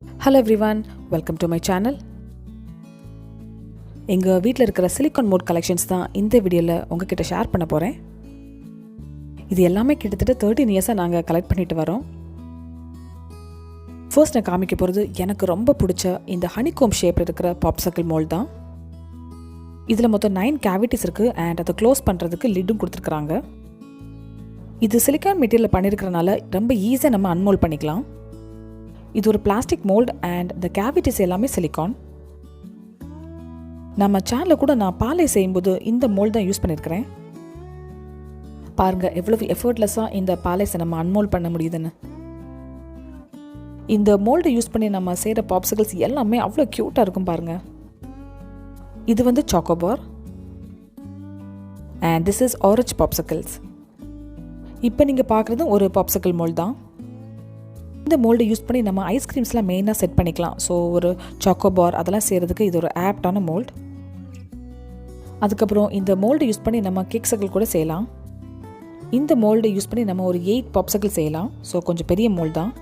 Hello everyone, welcome to my channel. எங்கள் வீட்டில் இருக்கிற சிலிக்கான் மோல்ட் கலெக்ஷன்ஸ் தான் இந்த வீடியோவில் உங்ககிட்ட ஷேர் பண்ண போகிறேன். இது எல்லாமே கிட்டத்தட்ட 13 இயர்ஸாக நாங்கள் கலெக்ட் பண்ணிட்டு வரோம். ஃபர்ஸ்ட் நான் காமிக்க போகிறது எனக்கு ரொம்ப பிடிச்ச இந்த ஹனிகோம் ஷேப்பில் இருக்கிற பாப்சக்கிள் மோல்ட் தான். இதில் மொத்தம் 9 கேவிட்டிஸ் இருக்குது அண்ட் அதை க்ளோஸ் பண்ணுறதுக்கு லிட்டும் கொடுத்துருக்குறாங்க. இது சிலிக்கான் மெட்டீரியல் பண்ணியிருக்கிறனால ரொம்ப ஈஸியாக நம்ம அன்மோல்ட் பண்ணிக்கலாம். இது ஒரு பிளாஸ்டிக் மோல்ட் அண்ட் இந்த கேவிட்டிஸ் எல்லாமே சிலிக்கான். நம்ம சேனலில் கூட நான் பாலை செய்யும்போது இந்த மோல்ட் தான் யூஸ் பண்ணியிருக்கிறேன். பாருங்கள் எவ்வளவு எஃபர்ட்லெஸ்ஸாக இந்த பாலைஸை நம்ம அன்மோல்ட் பண்ண முடியுதுன்னு. இந்த மோல்டை யூஸ் பண்ணி நம்ம செய்கிற பாப்சிகல்ஸ் எல்லாமே அவ்வளோ க்யூட்டாக இருக்கும் பாருங்கள். இது வந்து chocobar and this is orange popsicles. இப்போ நீங்கள் பார்க்குறது ஒரு பாப்சிக்கல் மோல்ட் தான். இந்த மோல்டை யூஸ் பண்ணி நம்ம ஐஸ்கிரீம்ஸ்லாம் மெயினாக செட் பண்ணிக்கலாம். ஸோ ஒரு சாக்கோபார் அதெல்லாம் செய்கிறதுக்கு இது ஒரு ஆப்டான மோல்ட். அதுக்கப்புறம் இந்த மோல்டை யூஸ் பண்ணி நம்ம கேக்ஸுகள் கூட செய்யலாம். இந்த மோல்டை யூஸ் பண்ணி நம்ம ஒரு 8 பாப்சிக்கல் செய்யலாம். ஸோ கொஞ்சம் பெரிய மோல்ட் தான்.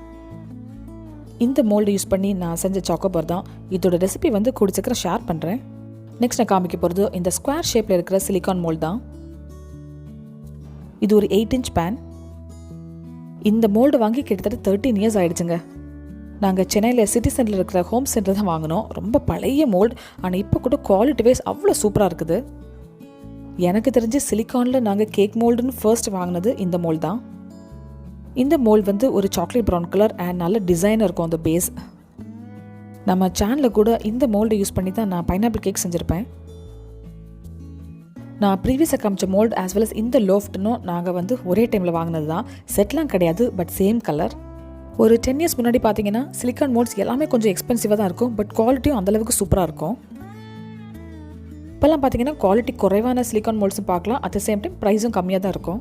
இந்த மோல்டை யூஸ் பண்ணி நான் செஞ்ச சாக்கோபார் தான். இதோட ரெசிபி வந்து கூடிய சீக்கிரம் ஷேர் பண்ணுறேன். நெக்ஸ்ட் நான் காமிக்க போகிறது இந்த ஸ்கொயர் ஷேப்பில் இருக்கிற சிலிக்கான் மோல்ட் தான். இது ஒரு 8 இன்ச் பேன். இந்த மோல்டு வாங்கி கிட்டத்தட்ட 13 இயர்ஸ் ஆகிடுச்சுங்க. நாங்கள் சென்னையில் சிட்டி சென்டரில் இருக்கிற ஹோம் சென்டர் தான் வாங்கினோம். ரொம்ப பழைய மோல்டு, ஆனால் இப்போ கூட குவாலிட்டி வைஸ் அவ்வளோ சூப்பராக இருக்குது. எனக்கு தெரிஞ்சு சிலிக்கானில் நாங்கள் கேக் மோல்டுன்னு ஃபர்ஸ்ட் வாங்கினது இந்த மோல்டு தான். இந்த மோல்டு வந்து ஒரு சாக்லேட் ப்ரௌன் கலர் அண்ட் நல்ல டிசைனாக இருக்கும் அந்த பேஸ். நம்ம சேனலில் கூட இந்த மோல்டை யூஸ் பண்ணி தான் நான் பைனாப்பிள் கேக் செஞ்சுருப்பேன். நான் ப்ரீவியஸாக காமிச்ச மோல்டு ஆஸ் வெல் அஸ் இந்த லோஃப்ட்னும் நாங்கள் வந்து ஒரே டைமில் வாங்கினது தான். செட்லாம் கிடையாது, பட் சேம் கலர். ஒரு 10 இயர்ஸ் முன்னாடி பார்த்தீங்கன்னா சிலிக்கான் மோல்ட்ஸ் எல்லாமே கொஞ்சம் எக்ஸ்பென்சிவாக தான் இருக்கும், பட் குவாலிட்டியும் அந்தளவுக்கு சூப்பராக இருக்கும். இப்போல்லாம் பார்த்தீங்கன்னா குவாலிட்டி குறைவான சிலிக்கான் மோல்ட்ஸும் பார்க்கலாம், அட் த சேம் டைம் ப்ரைஸும் கம்மியாக தான் இருக்கும்.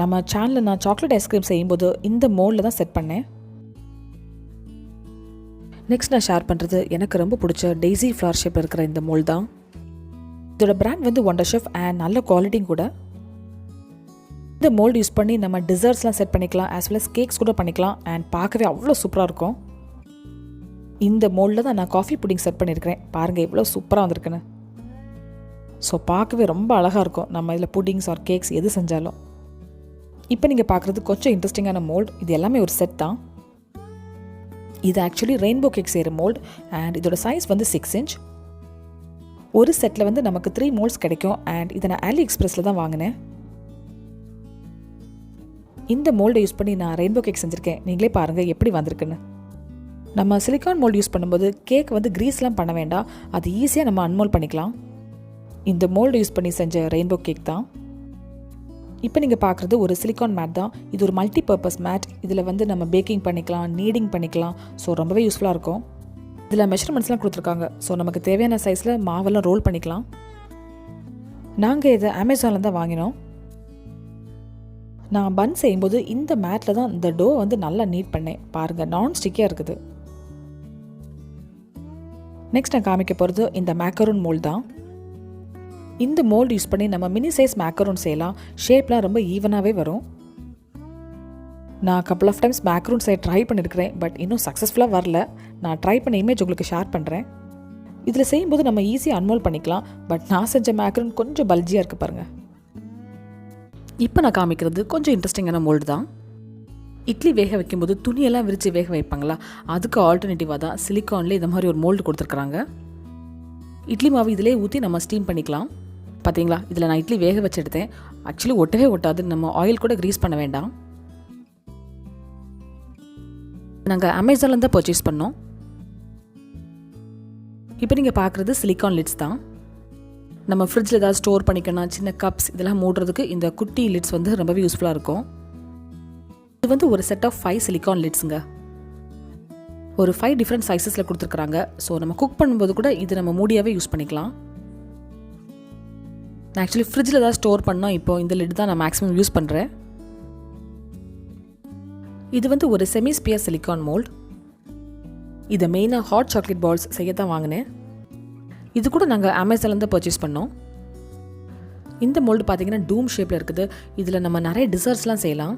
நம்ம சேனலில் நான் சாக்லேட் ஐஸ்கிரீம் செய்யும்போது இந்த மோல்டில் தான் செட் பண்ணேன். நெக்ஸ்ட் நான் ஷேர் பண்ணுறது எனக்கு ரொம்ப பிடிச்ச டெய்ஸி ஃப்ளவர் ஷேப் இருக்கிற இந்த மோல்டு தான். இதோட பிராண்ட் வந்து ஒண்டர் ஷெஃப் அண்ட் நல்ல குவாலிட்டியும் கூட. இந்த மோல்டு யூஸ் பண்ணி நம்ம டிசர்ட்ஸ்லாம் செட் பண்ணிக்கலாம், ஆஸ் வெல் அஸ் கேக்ஸ் கூட பண்ணிக்கலாம் அண்ட் பார்க்கவே அவ்வளோ சூப்பராக இருக்கும். இந்த மோல்டில் தான் நான் காஃபி புட்டிங் செட் பண்ணியிருக்கிறேன். பாருங்கள் எவ்வளோ சூப்பராக வந்திருக்குன்னு. ஸோ பார்க்கவே ரொம்ப அழகாக இருக்கும் நம்ம இதில் புட்டிங்ஸ் ஆர் கேக்ஸ் எது செஞ்சாலும். இப்போ நீங்கள் பார்க்குறது கொஞ்சம் இன்ட்ரெஸ்டிங்கான மோல்டு. இது எல்லாமே ஒரு செட் தான். இது ஆக்சுவலி ரெயின்போ கேக் செய்கிற மோல்டு அண்ட் இதோட சைஸ் வந்து 6 இன்ச். ஒரு செட்டில் வந்து நமக்கு 3 மோல்ட்ஸ் கிடைக்கும் அண்ட் இதை நான் ஆலி எக்ஸ்பிரஸில் தான் வாங்கினேன். இந்த மோல்டை யூஸ் பண்ணி நான் ரெயின்போ கேக் செஞ்சுருக்கேன். நீங்களே பாருங்கள் எப்படி வந்திருக்குன்னு. நம்ம சிலிக்கான் மோல்டு யூஸ் பண்ணும்போது கேக் வந்து க்ரீஸ்லாம் பண்ண வேண்டாம், அது ஈஸியாக நம்ம அன்மோல்ட் பண்ணிக்கலாம். இந்த மோல்டை யூஸ் பண்ணி செஞ்ச ரெயின்போ கேக் தான். இப்போ நீங்கள் பார்க்குறது ஒரு சிலிக்கான் மேட் தான். இது ஒரு மல்டி பர்பஸ் மேட். இதில் வந்து நம்ம பேக்கிங் பண்ணிக்கலாம், நீடிங் பண்ணிக்கலாம். ஸோ ரொம்பவே யூஸ்ஃபுல்லாக இருக்கும். இதில் மெஷர்மெண்ட்ஸ்லாம் கொடுத்துருக்காங்க. ஸோ நமக்கு தேவையான சைஸில் மாவெல்லாம் ரோல் பண்ணிக்கலாம். நாங்கள் இதை அமேசானில் தான் வாங்கினோம். நான் பன் செய்யும்போது இந்த மேட்டில் தான் இந்த டோ வந்து நல்லா நீட் பண்ணேன். பாருங்கள் நான் ஸ்டிக்கியாக இருக்குது. நெக்ஸ்ட் நான் காமிக்க போகிறது இந்த மேக்கரோன் மோல்டு தான். இந்த மோல்டு யூஸ் பண்ணி நம்ம மினி சைஸ் மேக்கரோன் செய்யலாம். ஷேப்லாம் ரொம்ப ஈவனாகவே வரும். நான் கப்புள் ஆஃப் டைம்ஸ் மேக்ரூன் செய்ய ட்ரை பண்ணியிருக்கிறேன், பட் இன்னும் சக்ஸஸ்ஃபுல்லாக வரல. நான் ட்ரை பண்ண இமேஜ் உங்களுக்கு ஷேர் பண்ணுறேன். இதில் செய்யும்போது நம்ம ஈஸியாக அன்மோல்ட் பண்ணிக்கலாம், பட் நான் செஞ்ச மேக்ரூன் கொஞ்சம் பல்ஜியாக இருக்குது பாருங்கள். இப்போ நான் காமிக்கிறது கொஞ்சம் இன்ட்ரெஸ்டிங்கான மோல்டு தான். இட்லி வேக வைக்கும்போது துணியெல்லாம் விரித்து வேக வைப்பாங்களா, அதுக்கு ஆல்டர்னேட்டிவாக தான் சிலிக்கான்லேயே இந்த மாதிரி ஒரு மோல்டு கொடுத்துருக்குறாங்க. இட்லி மாவு இதிலே ஊற்றி நம்ம ஸ்டீம் பண்ணிக்கலாம். பார்த்தீங்களா, இதில் நான் இட்லி வேக வச்சு எடுத்தேன். ஆக்சுவலி ஒட்டவே ஒட்டாது, நம்ம ஆயில் கூட க்ரீஸ் பண்ண வேண்டாம். நாங்கள் அமேசானில் தான் பர்ச்சேஸ் பண்ணோம். இப்போ நீங்கள் பார்க்குறது சிலிக்கான் லிட்ஸ் தான். நம்ம ஃப்ரிட்ஜில் ஏதாவது ஸ்டோர் பண்ணிக்கணும், சின்ன கப்ஸ் இதெல்லாம் மூடுறதுக்கு இந்த குட்டி லிட்ஸ் வந்து ரொம்பவே யூஸ்ஃபுல்லாக இருக்கும். இது வந்து ஒரு செட் ஆஃப் 5 சிலிக்கான் லிட்ஸுங்க. ஒரு 5 டிஃப்ரெண்ட் சைஸஸில் கொடுத்துருக்குறாங்க. ஸோ நம்ம குக் பண்ணும்போது கூட இது நம்ம மூடியாகவே யூஸ் பண்ணிக்கலாம். நான் ஆக்சுவலி ஃப்ரிட்ஜில் ஏதாவது ஸ்டோர் பண்ணோம். இப்போது இந்த லிட் தான் நான் மேக்ஸிமம் யூஸ் பண்ணுறேன். இது வந்து ஒரு செமி ஸ்பியர் சிலிக்கான் மோல்டு. இதை மெயினாக ஹாட் சாக்லேட் பால்ஸ் செய்ய தான் வாங்கினேன். இது கூட நாங்கள் அமேசான்லேருந்து பர்ச்சேஸ் பண்ணோம். இந்த மோல்டு பார்த்தீங்கன்னா டூம் ஷேப்பில் இருக்குது. இதில் நம்ம நிறைய டிசர்ட்ஸ்லாம் செய்யலாம்.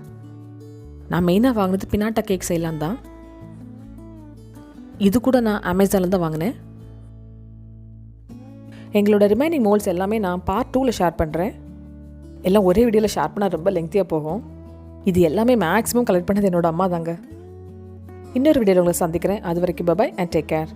நான் மெயினாக வாங்கினது பினாட்டா கேக் செய்யலாம் தான். இது கூட நான் அமேசானில் தான் வாங்கினேன். எங்களோட ரிமைனிங் மோல்ட்ஸ் எல்லாமே நான் பார்ட் 2ல் ஷேர் பண்ணுறேன். எல்லாம் ஒரே வீடியோவில் ஷேர் பண்ணால் ரொம்ப லெங்க்த்தியாக போகும். இது எல்லாமே மேக்ஸிமம் கலெக்ட் பண்ணது என்னோட அம்மா தாங்க. இன்னொரு வீடியோவில் உங்களை சந்திக்கிறேன். அது வரைக்கும் பை அண்ட் டேக் கேர்.